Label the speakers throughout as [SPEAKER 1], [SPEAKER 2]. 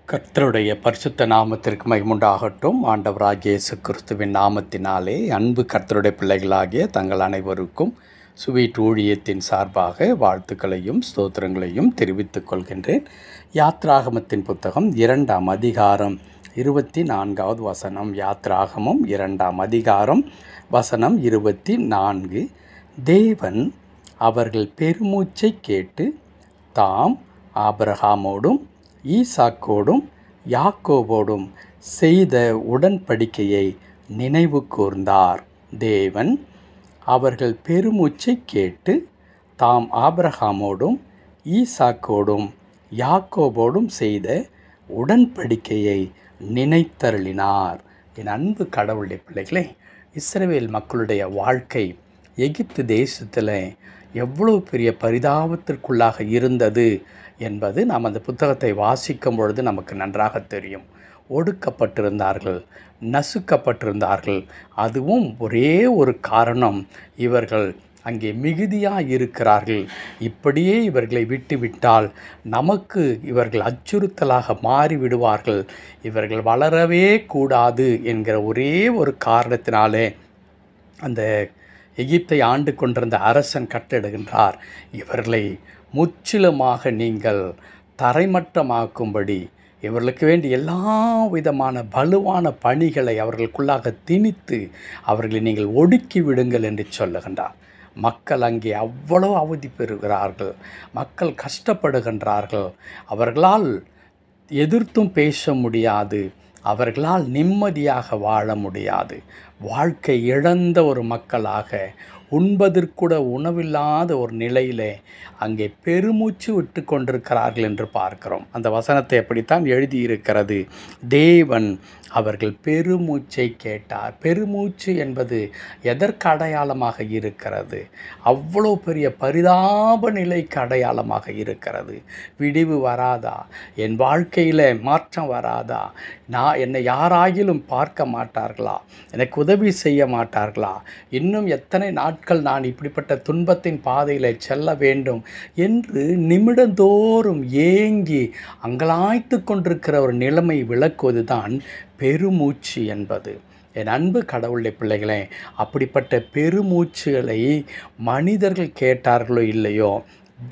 [SPEAKER 1] கர்த்தருடைய பரிசுத்த நாமத்திற்கு மகிமுண்டாகட்டும். ஆண்டவராகிய இயேசு கிறிஸ்துவின் நாமத்தினாலே அன்பு கர்த்தருடைய பிள்ளைகளாகிய தங்கள் அனைவருக்கும் சுவீட் ஊழியத்தின் சார்பாக வாழ்த்துக்களையும் ஸ்தோத்திரங்களையும் தெரிவித்துக் கொள்கின்றேன். யாத்ராகமத்தின் புத்தகம் 2ஆம் அதிகாரம் 24வது வசனம். யாத்ராகமம் 2ஆம் அதிகாரம் வசனம் 24. தேவன் அவர்கள் பெருமூச்சை கேட்டு தாம் ஆபிரகாமோடும் ஈசாக்கோடும் யாக்கோபோடும் செய்த உடன்படிக்கையை நினைவு கூர்ந்தார். தேவன் அவர்கள் பெருமூச்சை கேட்டு தாம் ஆபிரகாமோடும் ஈசாக்கோடும் யாக்கோபோடும் செய்த உடன்படிக்கையை நினைத்தருளினார். என் அன்பு கடவுளுடைய பிள்ளைகளே, இஸ்ரவேல் மக்களுடைய வாழ்க்கை எகிப்து தேசத்தில் எவ்வளோ பெரிய பரிதாபத்திற்குள்ளாக இருந்தது என்பது நாம் அந்த புத்தகத்தை வாசிக்கும் பொழுது நமக்கு நன்றாக தெரியும். ஒடுக்கப்பட்டிருந்தார்கள், நசுக்கப்பட்டிருந்தார்கள். அதுவும் ஒரே ஒரு காரணம், இவர்கள் அங்கே மிகுதியாக இருக்கிறார்கள். இப்படியே இவர்களை விட்டுவிட்டால் நமக்கு இவர்கள் அச்சுறுத்தலாக மாறிவிடுவார்கள், இவர்கள் வளரவே கூடாது என்கிற ஒரே ஒரு காரணத்தினாலே அந்த எகிப்தை ஆண்டு கொண்டிருந்த அரசன் கட்டளையிடுகின்றார், இவர்களை முற்றிலுமாக நீங்கள் தரைமட்டமாக்கும்படி இவர்களுக்கு வேண்டிய எல்லா விதமான வலுவான பணிகளை அவர்களுக்குள்ளாக திணித்து அவர்களை நீங்கள் ஒடுக்கி விடுங்கள் என்று சொல்லுகின்றார். மக்கள் அங்கே அவ்வளோ அவதி பெறுகிறார்கள், மக்கள் கஷ்டப்படுகின்றார்கள். அவர்களால் எதிர்த்தும் பேச முடியாது, அவர்களால் நிம்மதியாக வாழ முடியாது. வாழ்க்கை இழந்த ஒரு மக்களாக, உண்பதற்கூட உணவில்லாத ஒரு நிலையிலே அங்கே பெருமூச்சு விட்டு கொண்டிருக்கிறார்கள் என்று பார்க்கிறோம். அந்த வசனத்தை அப்படித்தான் எழுதியிருக்கிறது. தேவன் அவர்கள் பெருமூச்சை கேட்டார். பெருமூச்சு என்பது எதற்கு அடையாளமாக இருக்கிறது? அவ்வளோ பெரிய பரிதாப நிலைக்கு அடையாளமாக இருக்கிறது. விடிவு வராதா? என் வாழ்க்கையில் மாற்றம் வராதா? என்னை யாராகிலும் பார்க்க மாட்டார்களா? எனக்கு உதவி செய்ய மாட்டார்களா? இன்னும் எத்தனை நாட்கள் நான் இப்படிப்பட்ட துன்பத்தின் பாதையில் செல்ல வேண்டும் என்று நிமிடந்தோறும் ஏங்கி அங்கலாய்த்து கொண்டிருக்கிற ஒரு நிலைமை விளக்குவது தான் பெருமூச்சு என்பது. என் அன்பு கடவுளுடைய பிள்ளைகளே, அப்படிப்பட்ட பெருமூச்சுகளை மனிதர்கள் கேட்டார்களோ இல்லையோ,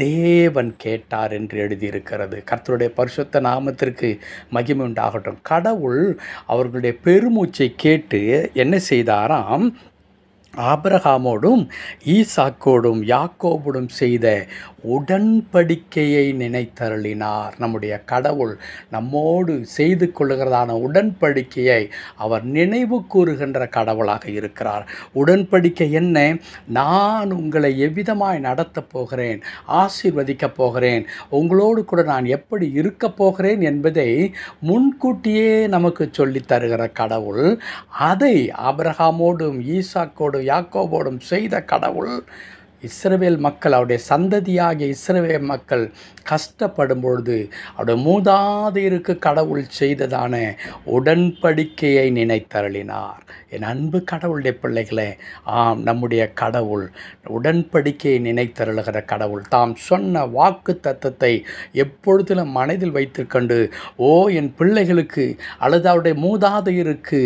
[SPEAKER 1] தேவன் கேட்டார் என்று எழுதியிருக்கிறது. கர்த்தருடைய பரிசுத்த நாமத்திற்கு மகிமை உண்டாகட்டும். கடவுள் அவர்களுடைய பெருமூச்சை கேட்டு என்ன செய்தாராம்? ஆபிரகாமோடும் ஈசாக்கோடும் யாக்கோபோடும் செய்த உடன்படிக்கையை நினைத்தருளினார். நம்முடைய கடவுள் நம்மோடு செய்து கொள்ளுகிறதான உடன்படிக்கையை அவர் நினைவு கூறுகின்ற கடவுளாக இருக்கிறார். உடன்படிக்கை என்ன? நான் உங்களை எவ்விதமாய் நடத்தப் போகிறேன், ஆசீர்வதிக்கப் போகிறேன், உங்களோடு கூட நான் எப்படி இருக்கப் போகிறேன் என்பதை முன்கூட்டியே நமக்கு சொல்லித் தருகிற கடவுள். அதை ஆபிரகாமோடும் ஈசாக்கோடும் யாக்கோபோடும் செய்த கடவுள். இஸ்ரவேல் மக்கள், அவருடைய சந்ததியாகிய இஸ்ரவேல் மக்கள் கஷ்டப்படும் பொழுது அவருடைய மூதாதையருக்கு கடவுள் செய்ததான உடன்படிக்கையை நினைத்தருளினார். என் அன்பு கடவுளுடைய பிள்ளைகளே, ஆம், நம்முடைய கடவுள் உடன்படிக்கையை நினைத்தருளுகிற கடவுள். தாம் சொன்ன வாக்கு தத்தத்தை எப்பொழுதிலும் மனதில் வைத்துக்கொண்டு, என் பிள்ளைகளுக்கு அல்லது அவருடைய மூதாதையருக்கு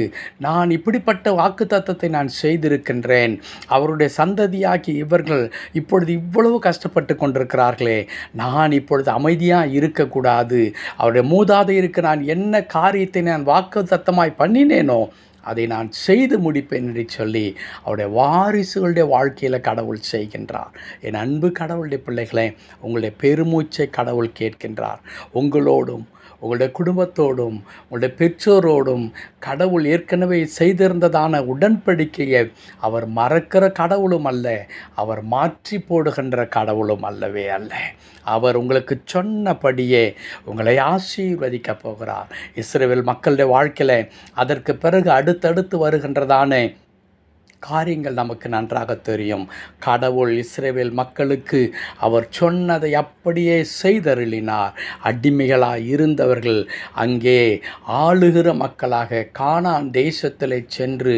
[SPEAKER 1] நான் இப்படிப்பட்ட வாக்கு தத்தத்தை நான் செய்திருக்கின்றேன், அவருடைய சந்ததியாகி இவர்கள் இப்பொழுது இவ்வளவு கஷ்டப்பட்டு கொண்டிருக்கிறார்களே, நான் இப்பொழுது அமைதியாக இருக்கக்கூடாது, அவருடைய மூதாதையருக்கு நான் என்ன காரியத்தை நான் வாக்கு தத்தமாய் பண்ணினேனோ அதை நான் செய்து முடிப்பேன் என்று சொல்லி அவருடைய வாரிசுகளுடைய வாழ்க்கையில் கடவுள் செய்கின்றார். என் அன்பு கடவுளுடைய பிள்ளைகளே, உங்களுடைய பெருமூச்சை கடவுள் கேட்கின்றார். உங்களோடும் உங்களுடைய குடும்பத்தோடும் உங்களுடைய பெற்றோரோடும் கடவுள் ஏற்கனவே செய்திருந்ததான உடன்படிக்கையை அவர் மறக்கிற கடவுளும் அல்ல, அவர் மாற்றி போடுகின்ற கடவுளும் அல்லவே அல்ல. அவர் உங்களுக்கு சொன்னபடியே உங்களை ஆசீர்வதிக்கப் போகிறார். இஸ்ரவேல் மக்களுடைய வாழ்க்கையில் அதற்கு பிறகு அடுத்தடுத்து வருகின்றதான காரியங்கள் நமக்கு நன்றாக தெரியும். கடவுள் இஸ்ரவேல் மக்களுக்கு அவர் சொன்னதை அப்படியே செய்தருளினார். அடிமைகளாக இருந்தவர்கள் அங்கே ஆளுகிற மக்களாக கானான் தேசத்தில் சென்று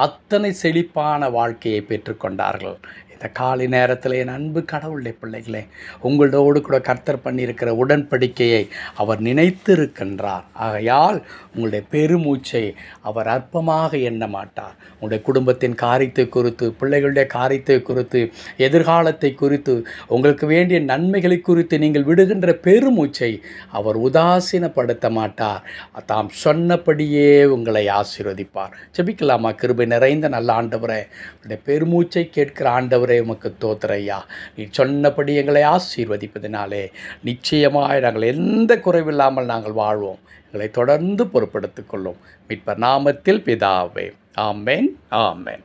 [SPEAKER 1] அத்தனை செழிப்பான வாழ்க்கையை பெற்றுக்கொண்டார்கள். இந்த காலை நேரத்தில் என் அன்பு கடவுளுடைய பிள்ளைகளே, உங்களோடு கூட கர்த்தர் பண்ணியிருக்கிற உடன்படிக்கையை அவர் நினைத்திருக்கின்றார். ஆகையால் உங்களுடைய பெருமூச்சை அவர் அற்பமாக எண்ண மாட்டார். உங்களுடைய குடும்பத்தின் காரியத்தை குறித்து, பிள்ளைகளுடைய காரியத்தை குறித்து, எதிர்காலத்தை குறித்து, உங்களுக்கு வேண்டிய நன்மைகளை குறித்து நீங்கள் விடுகின்ற பெருமூச்சை அவர் உதாசீனப்படுத்த மாட்டார். தாம் சொன்னபடியே உங்களை ஆசீர்வதிப்பார். ஜெபிக்கலாமா? கிருபை நிறைந்த நல்ல ஆண்டவரே, உங்களுடைய பெருமூச்சை கேட்கிற ஆண்டவரே, உமக்கு தோத்திரையா. நீ சொன்னபடி எங்களை ஆசீர்வதிப்பதினாலே நிச்சயமாய் நாங்கள் எந்த குறைவில்லாமல் நாங்கள் வாழ்வோம். எங்களை தொடர்ந்து பொறுப்படுத்திக் கொள்ளும். மீட்பர் நாமத்தில் பிதாவே. ஆமென், ஆமென்.